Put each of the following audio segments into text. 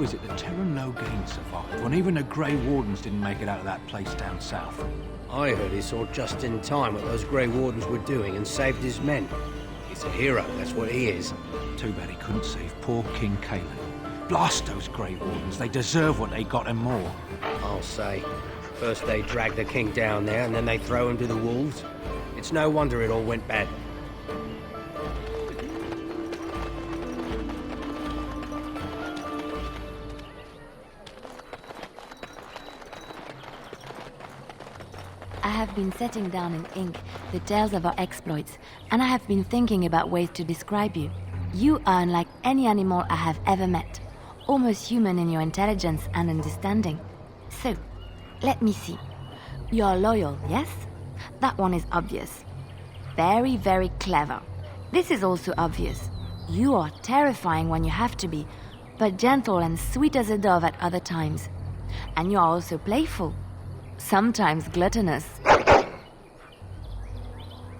how is it that Terran Logain survived when even the Grey Wardens didn't make it out of that place down south? I heard he saw just in time what those Grey Wardens were doing and saved his men. He's a hero, that's what he is. Too bad he couldn't save poor King Kaelin. Blast those Grey Wardens, they deserve what they got and more. I'll say. First they drag the king down there, and then they throw him to the wolves. It's no wonder it all went bad. I have been setting down in ink the tales of our exploits, and I have been thinking about ways to describe you. You are unlike any animal I have ever met, almost human in your intelligence and understanding. So, let me see. You are loyal, yes? That one is obvious. Very, very clever. This is also obvious. You are terrifying when you have to be, but gentle and sweet as a dove at other times. And you are also playful. Sometimes gluttonous.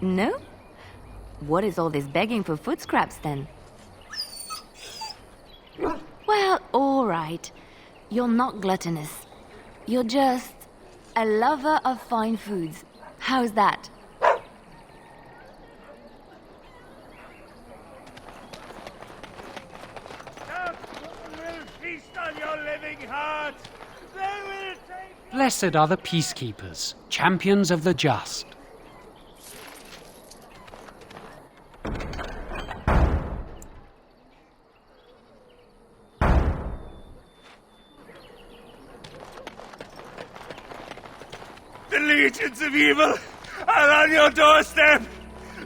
No? What is all this begging for food scraps then? Well, all right. You're not gluttonous. You're just a lover of fine foods. How's that? Will feast on your living heart. They will take... Blessed are the peacekeepers, champions of the just. The legions of evil are on your doorstep.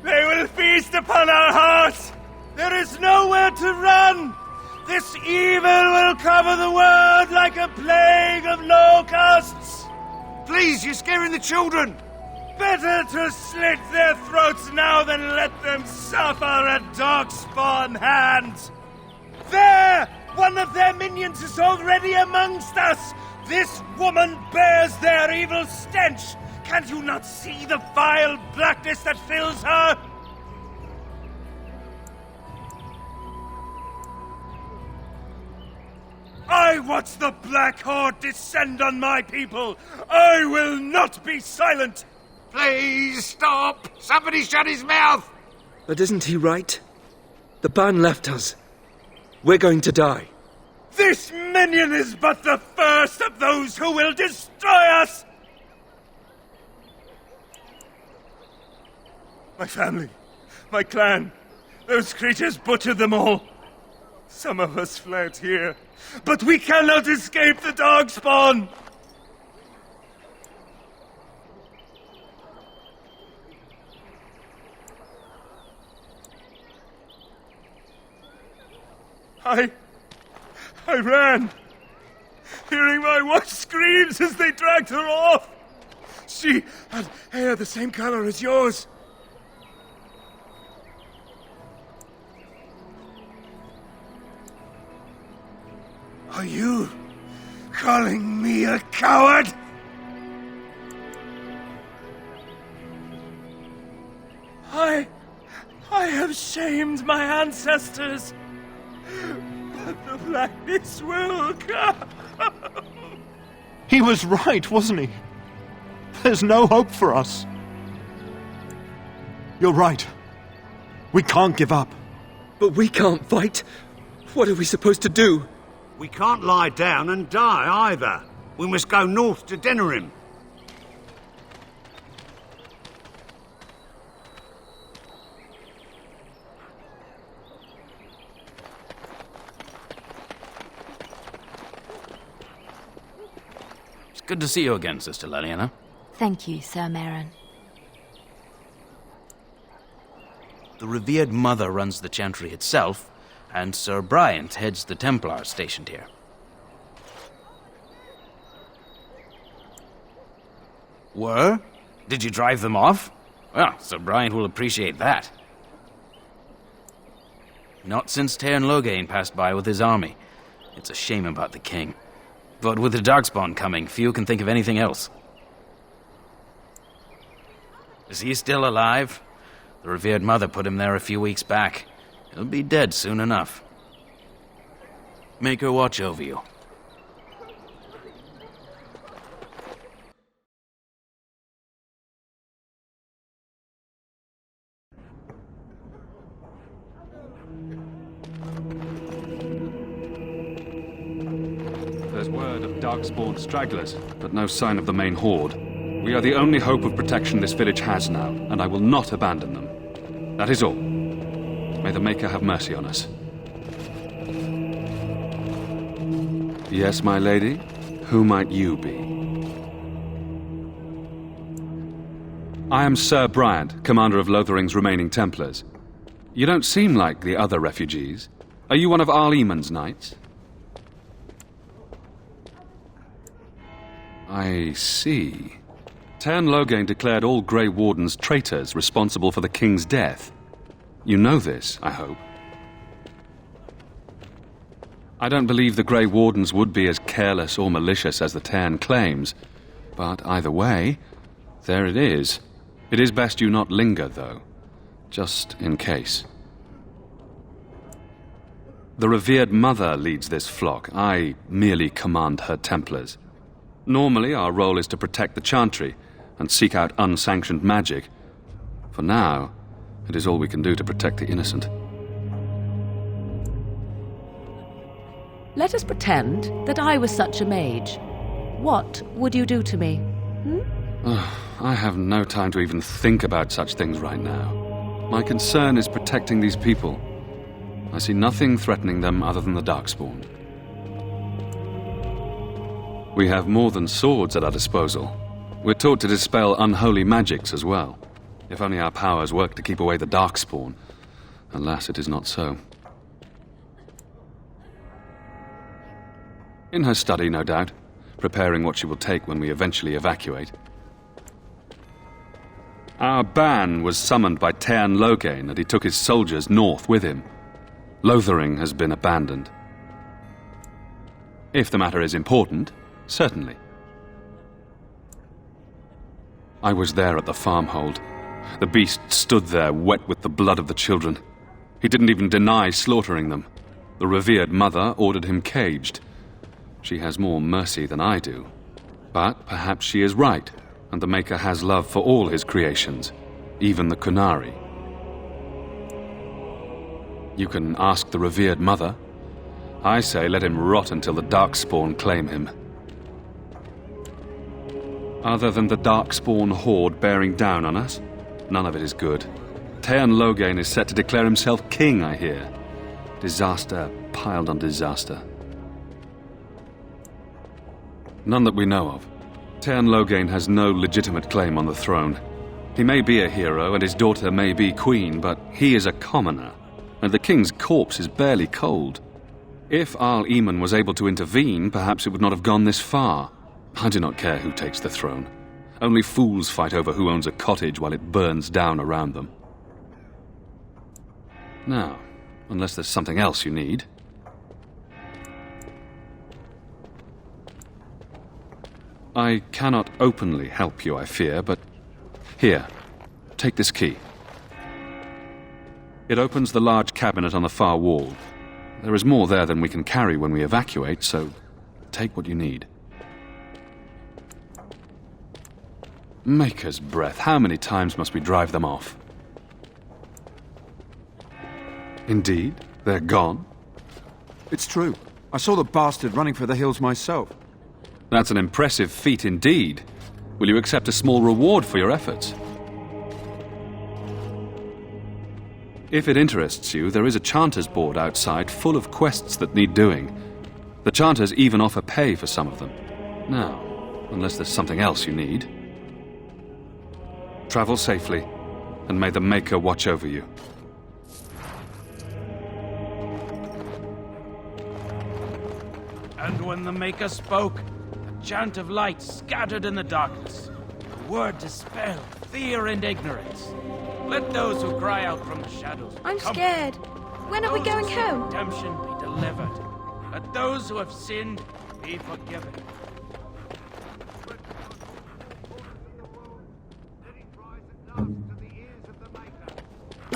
They will feast upon our hearts. There is nowhere to run. This evil will cover the world like a plague of locusts. Please, you're scaring the children. Better to slit their throats now than let them suffer at Darkspawn hands. There! One of their minions is already amongst us. This woman bears their evil stench. Can't you not see the vile blackness that fills her? I watch the Black Horde descend on my people. I will not be silent. Please stop. Somebody shut his mouth. But isn't he right? The ban left us. We're going to die. This minion is but the first of those who will destroy us! My family, my clan, those creatures butchered them all. Some of us fled here, but we cannot escape the Darkspawn! I ran, hearing my wife's screams as they dragged her off. She had hair the same color as yours. Are you calling me a coward? I have shamed my ancestors. But the blackness will come. He was right, wasn't he? There's no hope for us. You're right. We can't give up. But we can't fight. What are we supposed to do? We can't lie down and die either. We must go north to Denerim. Good to see you again, Sister Leliana. Thank you, Sir Merrin. The revered mother runs the chantry itself, and Sir Bryant heads the Templars stationed here. Were? Did you drive them off? Well, Sir Bryant will appreciate that. Not since Tairn Logain passed by with his army. It's a shame about the king. But with the Darkspawn coming, few can think of anything else. Is he still alive? The revered mother put him there a few weeks back. He'll be dead soon enough. Maker watch over you. There's word of darkspawn stragglers, but no sign of the main horde. We are the only hope of protection this village has now, and I will not abandon them. That is all. May the Maker have mercy on us. Yes, my lady? Who might you be? I am Sir Bryant, commander of Lothering's remaining Templars. You don't seem like the other refugees. Are you one of Arl Eamon's knights? I see. Tairn Loghain declared all Grey Wardens traitors responsible for the king's death. You know this, I hope. I don't believe the Grey Wardens would be as careless or malicious as the Tairn claims, but either way, there it is. It is best you not linger, though, just in case. The revered mother leads this flock. I merely command her Templars. Normally, our role is to protect the Chantry and seek out unsanctioned magic. For now, it is all we can do to protect the innocent. Let us pretend that I was such a mage. What would you do to me? I have no time to even think about such things right now. My concern is protecting these people. I see nothing threatening them other than the Darkspawn. We have more than swords at our disposal. We're taught to dispel unholy magics as well. If only our powers work to keep away the Darkspawn. Alas, it is not so. In her study, no doubt, preparing what she will take when we eventually evacuate. Our ban was summoned by Tairn Loghain, and he took his soldiers north with him. Lothering has been abandoned. If the matter is important, certainly. I was there at the farmhold. The beast stood there, wet with the blood of the children. He didn't even deny slaughtering them. The revered mother ordered him caged. She has more mercy than I do. But perhaps she is right, and the Maker has love for all his creations, even the Kunari. You can ask the revered mother. I say let him rot until the Darkspawn claim him. Other than the Darkspawn horde bearing down on us, none of it is good. Tairn Loghain is set to declare himself king, I hear. Disaster piled on disaster. None that we know of. Tairn Loghain has no legitimate claim on the throne. He may be a hero and his daughter may be queen, but he is a commoner, and the king's corpse is barely cold. If Arl Eamon was able to intervene, perhaps it would not have gone this far. I do not care who takes the throne. Only fools fight over who owns a cottage while it burns down around them. Now, unless there's something else you need. I cannot openly help you, I fear, but here, take this key. It opens the large cabinet on the far wall. There is more there than we can carry when we evacuate, so take what you need. Maker's breath, how many times must we drive them off? Indeed, they're gone. It's true. I saw the bastard running for the hills myself. That's an impressive feat indeed. Will you accept a small reward for your efforts? If it interests you, there is a Chanter's board outside full of quests that need doing. The Chanters even offer pay for some of them. Now, unless there's something else you need. Travel safely, and may the Maker watch over you. And when the Maker spoke, a chant of light scattered in the darkness. A word dispelled fear and ignorance. Let those who cry out from the shadows I'm come. scared. When are we Those going who seek home? redemption be delivered. Let those who have sinned be forgiven.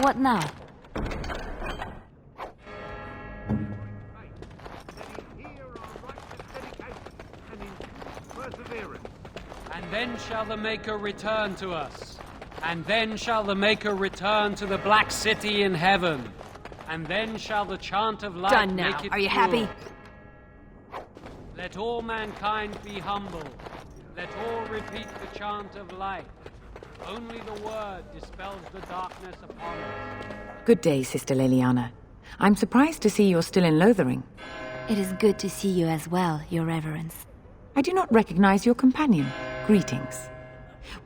What now? fearing. And then shall the Maker return to us. And then shall the Maker return to the Black City in heaven. And then shall the chant of light Done now. make it Are you pure. happy? Let all mankind be humble. Let all repeat the chant of light. Only the word dispels the darkness upon us. Good day, Sister Leliana. I'm surprised to see you're still in Lothering. It is good to see you as well, Your Reverence. I do not recognize your companion. Greetings.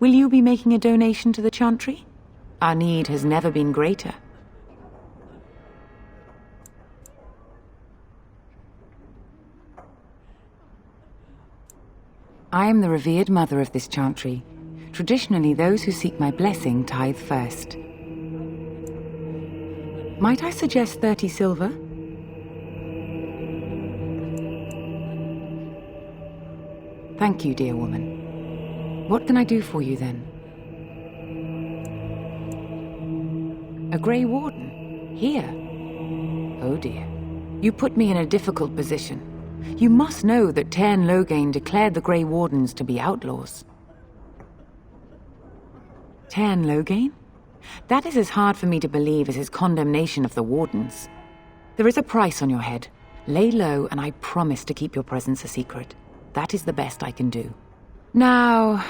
Will you be making a donation to the Chantry? Our need has never been greater. I am the revered mother of this Chantry. Traditionally, those who seek my blessing tithe first. Might I suggest 30 silver? Thank you, dear woman. What can I do for you, then? A Grey Warden? Here? Oh, dear. You put me in a difficult position. You must know that Tairn Loghain declared the Grey Wardens to be outlaws. Tairn Loghain? That is as hard for me to believe as his condemnation of the Wardens. There is a price on your head. Lay low, and I promise to keep your presence a secret. That is the best I can do. Now,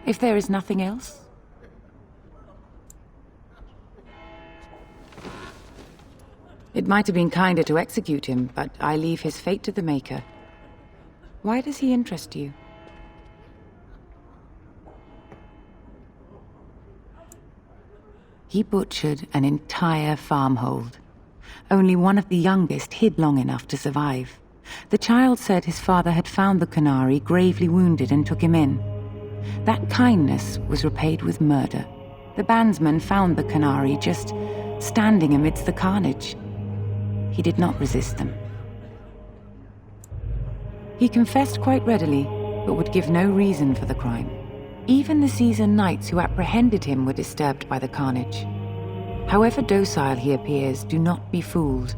if there is nothing else... It might have been kinder to execute him, but I leave his fate to the Maker. Why does he interest you? He butchered an entire farmhold. Only one of the youngest hid long enough to survive. The child said his father had found the Canary gravely wounded and took him in. That kindness was repaid with murder. The bandsman found the Canary just standing amidst the carnage. He did not resist them. He confessed quite readily, but would give no reason for the crime. Even the seasoned knights who apprehended him were disturbed by the carnage. However docile he appears, do not be fooled.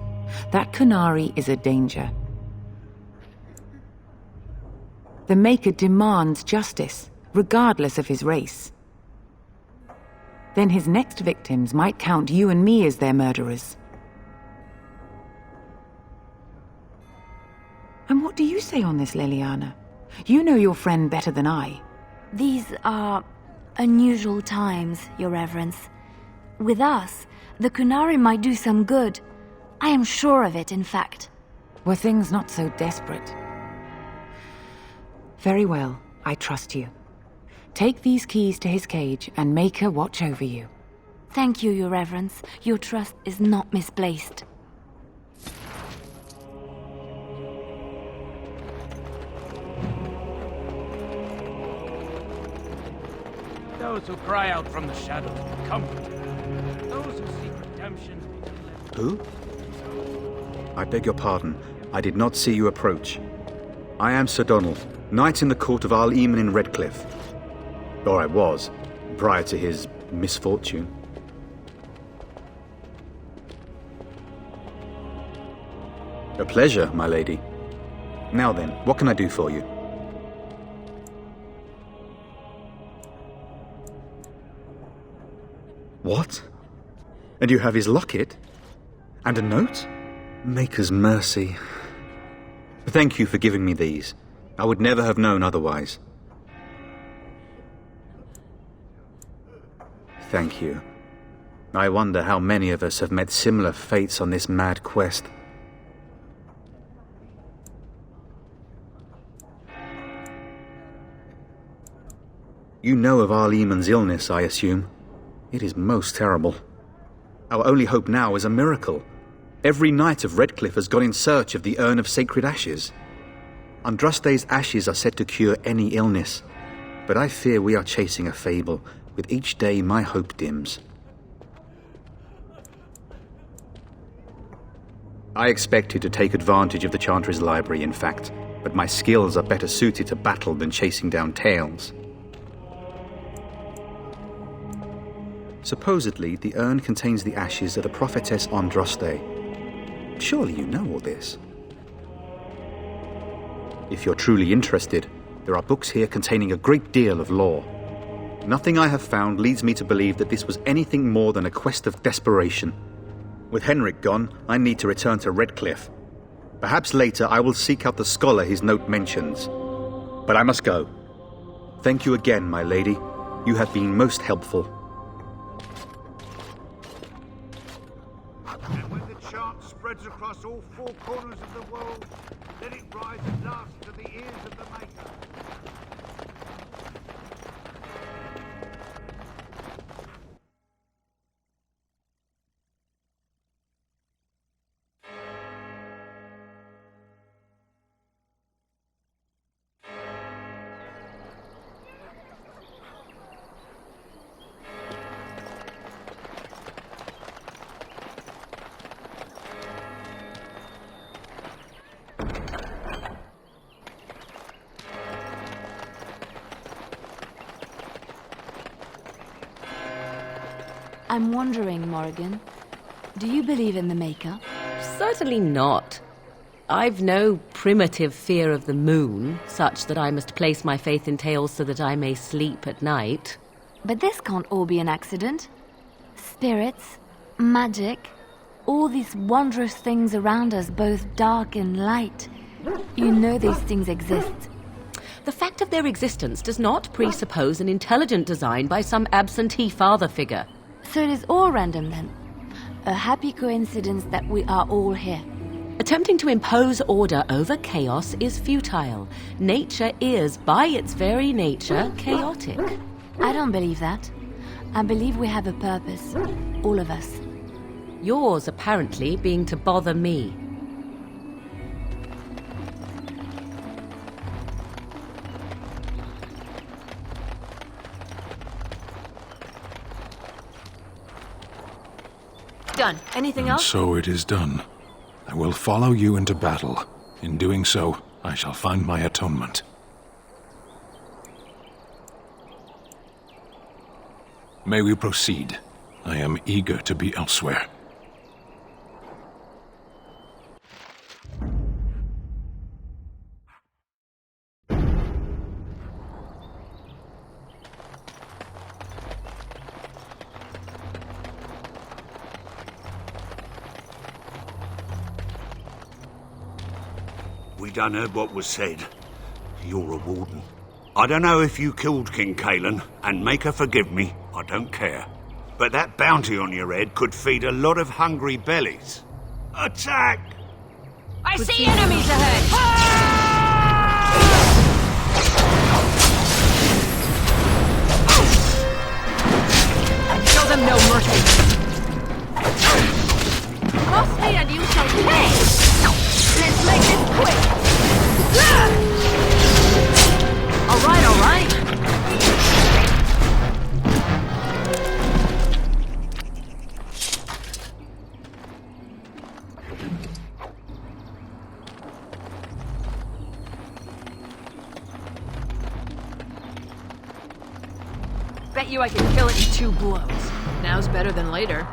That Canary is a danger. The Maker demands justice, regardless of his race. Then his next victims might count you and me as their murderers. And what do you say on this, Leliana? You know your friend better than I. These are unusual times, Your Reverence. With us, the Canary might do some good. I am sure of it, in fact. Were things not so desperate? Very well, I trust you. Take these keys to his cage and make her watch over you. Thank you, Your Reverence. Your trust is not misplaced. Those who cry out from the shadows be comforted. Those who seek redemption be delivered. Who? I beg your pardon. I did not see you approach. I am Sir Donald, knight in the court of Arl Eamon in Redcliffe. Or I was, prior to his misfortune. A pleasure, my lady. Now then, what can I do for you? What? And you have his locket? And a note? Maker's mercy. Thank you for giving me these. I would never have known otherwise. Thank you. I wonder how many of us have met similar fates on this mad quest. You know of Arl Eamon's illness, I assume. It is most terrible. Our only hope now is a miracle. Every knight of Redcliffe has gone in search of the Urn of Sacred Ashes. Andraste's ashes are said to cure any illness, but I fear we are chasing a fable. With each day, my hope dims. I expected to take advantage of the Chantry's library, in fact, but my skills are better suited to battle than chasing down tales. Supposedly, the urn contains the ashes of the prophetess Andraste. Surely you know all this. If you're truly interested, There are books here containing a great deal of lore. Nothing I have found leads me to believe that this was anything more than a quest of desperation. With Henrik gone, I need to return to Redcliffe. Perhaps later I will seek out the scholar his note mentions. But I must go. Thank you again, my lady. You have been most helpful. And when the chant spreads across all four corners of the world, let it rise at last to the ears of the Maker. I'm wondering, Morrigan, do you believe in the Maker? Certainly not. I've no primitive fear of the moon, such that I must place my faith in tales so that I may sleep at night. But this can't all be an accident. Spirits, magic, all these wondrous things around us, both dark and light. You know these things exist. The fact of their existence does not presuppose an intelligent design by some absentee father figure. So it is all random then. A happy coincidence that we are all here. Attempting to impose order over chaos is futile. Nature is, by its very nature, chaotic. I don't believe that. I believe we have a purpose. All of us. Yours, apparently, being to bother me. Done. Anything else? So it is done. I will follow you into battle. In doing so, I shall find my atonement. May we proceed? I am eager to be elsewhere. We done heard what was said. You're a warden. I don't know if you killed King Kalen, and make her forgive me, I don't care. But that bounty on your head could feed a lot of hungry bellies. Attack! I see enemies ahead! Show them no mercy. Cross me and you shall pay! Let's make this quick! All right. Bet you I can kill it in 2 blows. Now's better than later.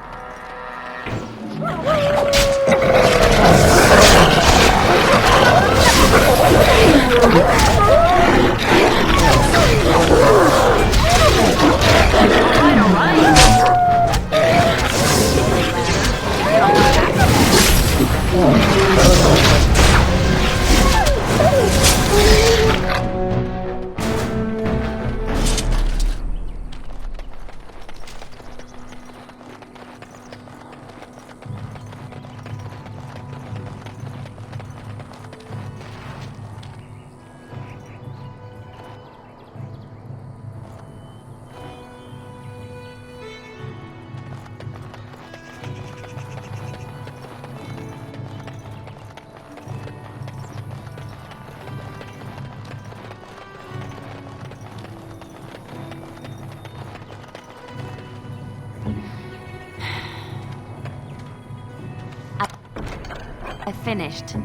I finished.